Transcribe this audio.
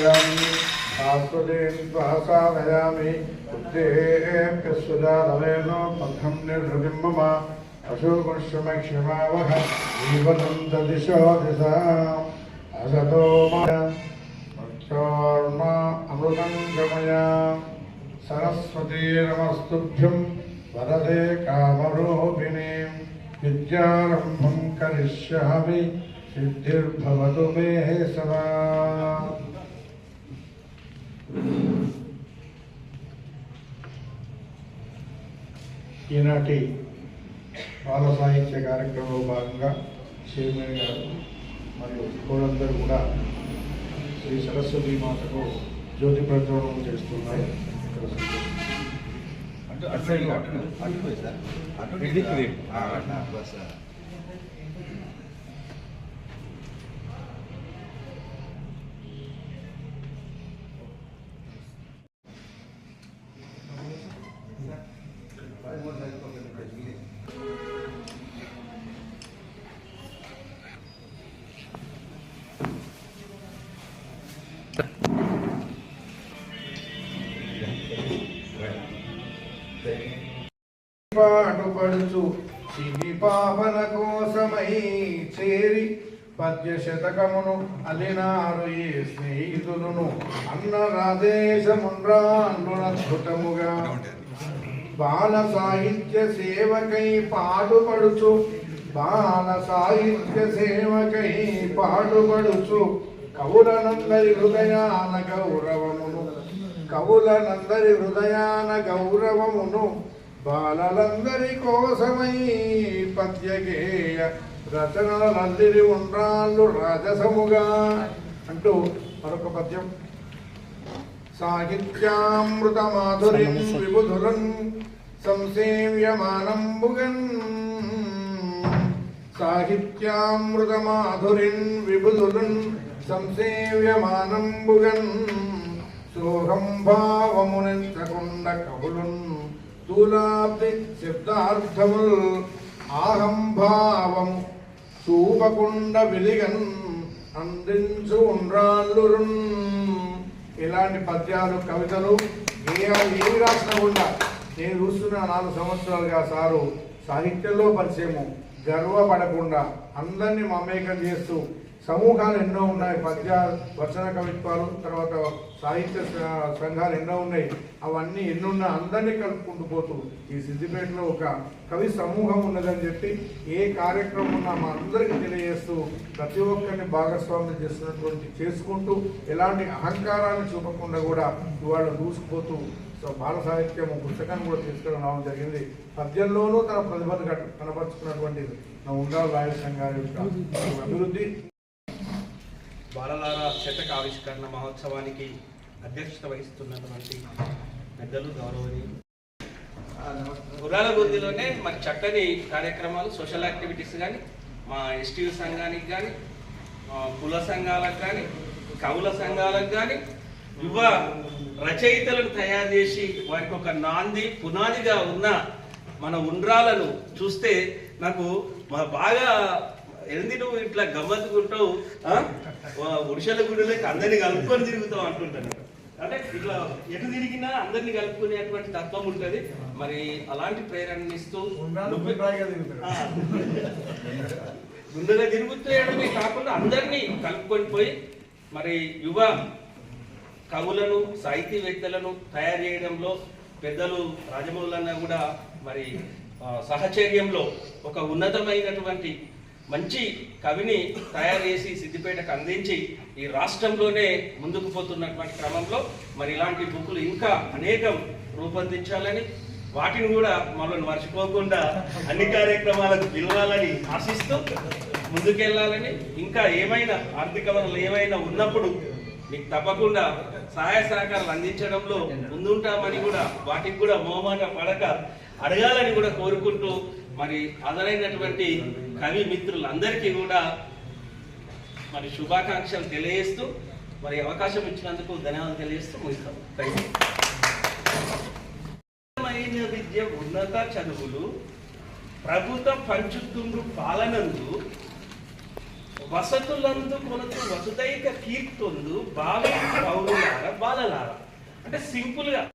स्थापयामि शाश्वतीं स्वासादयामि उत्तेऽप्यस्वजातवेनो पथं निर्वृतिं मम अशोकश्रमक्षमावह जीवनं दिशो दिशाम् असतो मृत्योर्मा अमृतं गमय सरस्वती नमस्तुभ्यं वरदे कामरूपिणी विद्यारम्भं करिष्यामि सिद्धिर्भवतु मे सदा। ఈనాటి బాల సాహిత్య కార్యక్రమంలో భాగంగా చైర్మన్ గారు మరియు కోళ్ళందరూ కూడా శ్రీ సరస్వతీ మాతకు జ్యోతి ప్రజ్వలనం చేస్తున్నారు. పాటుపడుచు సిరి పాపన కోసమై చేరి పద్య శతకమును అలినారు ఈ స్నేహితులను అన్న రాధేశముండ్రాండునద్భుతముగా బాల సాహిత్య సేవకై పాటుపడుచు బాల సాహిత్య సేవకై పాటుపడుచు కవులనందరి హృదయాన గౌరవమును కవులనందరి హృదయాన గౌరవమును బాలలందరి కోసమై పద్యగేయ రచనలల్లిరి ఉండ్రాళ్ళు రాజసముగా అంటూ మరొక పద్యం. సాహిత్యామృత మాధురిం విబుధులన్ సంసేవ్యమానంబుగన్ సాహిత్యామృత మాధురిన్ విబుధులన్ సంసేవ్యమానంబుగన్ సోహం భావమునెంతకుండ కవులున్ స్థూలాబ్ది శబ్దార్థముల్ ఆహంభావం చూపకుండ వెలిగన్ అందించు ఉండ్రాళ్ళురున్. ఇలాంటి పద్యాలు కవితలు గేయాలు ఏమి రాసినకుండా నేను చూస్తున్న 4 సంవత్సరాలుగా సారు సాహిత్యంలో పరిచయము గర్వపడకుండా అందరినీ మమేకం చేస్తూ సమూహాలు ఎన్నో ఉన్నాయి. పద్య వచన కవిత్వాలు తర్వాత సాహిత్య సంఘాలు ఎన్నో ఉన్నాయి. అవన్నీ ఎన్నున్నా అందరినీ కలుపుకుంటూ పోతూ ఈ సిద్దిపేటలో ఒక కవి సమూహం ఉన్నదని చెప్పి ఏ కార్యక్రమం ఉన్నా మా అందరికీ తెలియజేస్తూ ప్రతి ఒక్కరిని భాగస్వామ్యం చేసుకుంటూ ఎలాంటి అహంకారాన్ని చూపకుండా కూడా ఇవాళ దూసుకుపోతూ బాల సాహిత్యం పుస్తకాన్ని కూడా తీసుకుని రావడం జరిగింది. పద్యంలోనూ తన ప్రతిభను కనపరుచుకున్నటువంటి ఉండాల రాయల సంఘాల యొక్క అభివృద్ధి. బాలలారా శతక ఆవిష్కరణ మహోత్సవానికి అధ్యక్షత వహిస్తున్నటువంటి పెద్దలు గౌరవనీయులు గుర్రాల బుద్ధిలోనే మరి చక్కని కార్యక్రమాలు సోషల్ యాక్టివిటీస్ కానీ మా ఎస్టీయూ సంఘానికి కానీ కుల సంఘాలకు కానీ కవుల సంఘాలకు కానీ యువ రచయితలను తయారు చేసి వారికి ఒక నాంది పునాదిగా ఉన్న మన ఉండ్రాలను చూస్తే నాకు బాగా ఏంది నువ్వు ఇట్లా గమ్మత్తుకుంటావు ఉడిసెల గుడిలోకి అందరినీ కలుపుకొని తిరుగుతావు అంటుంటాను. అంటే ఇట్లా ఎటు తిరిగినా అందరినీ కలుపుకునేటువంటి తత్వం ఉంటుంది. మరి అలాంటి ప్రేరణ ఇస్తూ ముందుగా తిరుగుతూయడమే కాకుండా అందరినీ కలుపుకొని పోయి మరి యువ కవులను సాహితీవేత్తలను తయారు చేయడంలో పెద్దలు రాజమౌళన్న కూడా మరి సహచర్యంలో ఒక ఉన్నతమైనటువంటి మంచి కవిని తయారు చేసి సిద్దిపేటకు అందించి ఈ రాష్ట్రంలోనే ముందుకు పోతున్నటువంటి క్రమంలో మరి ఇలాంటి బుక్కులు ఇంకా అనేకం రూపొందించాలని వాటిని కూడా మనల్ని మర్చిపోకుండా అన్ని కార్యక్రమాలకు పిలవాలని ఆశిస్తూ ముందుకెళ్లాలని ఇంకా ఏమైనా ఆర్థిక వనరులు ఏమైనా ఉన్నప్పుడు మీకు తప్పకుండా సహాయ సహకారాలు అందించడంలో ముందుంటామని కూడా వాటికి కూడా మొహమాట పడక అడగాలని కూడా కోరుకుంటూ మరి అదనైనటువంటి కవి మిత్రులందరికీ కూడా మరి శుభాకాంక్షలు తెలియజేస్తూ మరి అవకాశం ఇచ్చినందుకు ధన్యవాదాలు తెలియజేస్తూ ముగిస్తాం. విద్య ఉన్నత చదువులు ప్రభుత్వం పంచుతుండ్రు పాలనందు వసతులందు కొనకు వసుదైక కీర్తొందు భావి పాలలాగా అంటే సింపుల్గా